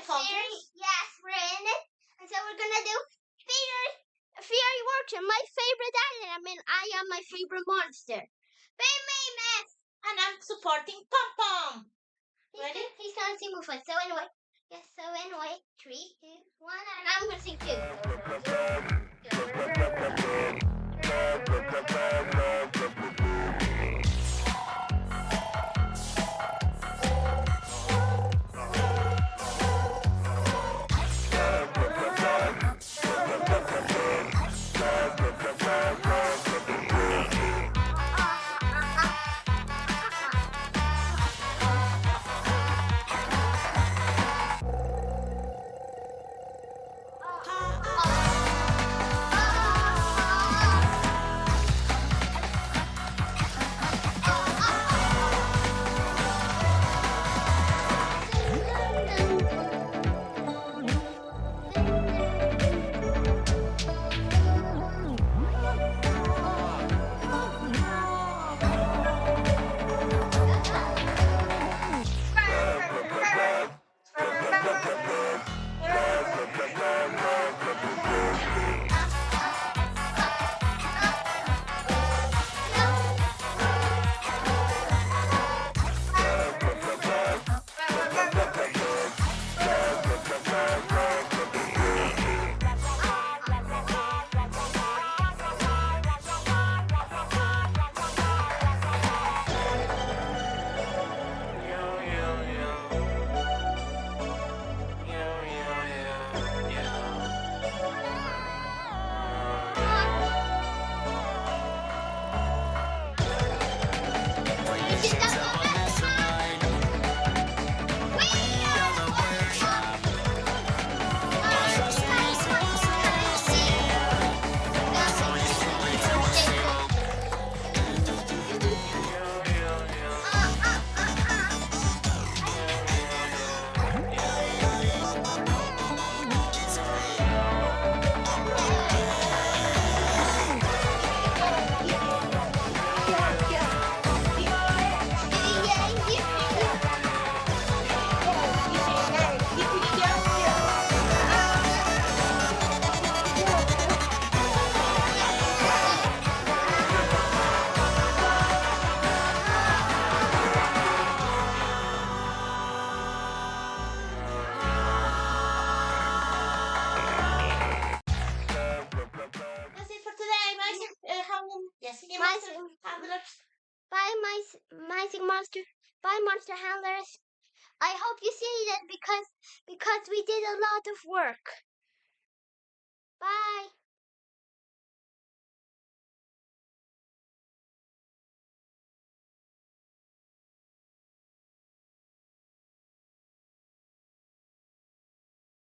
series. Yes, we're in it. And so we're gonna do Fairy Workshop, my favorite island. I am my favorite monster. Bemeebeth! And I'm supporting Pompon. Ready? He's gonna sing with us. So anyway, 3, 2, 1, and I'm gonna sing 2. Bye, monster handlers. I hope you see that because we did a lot of work.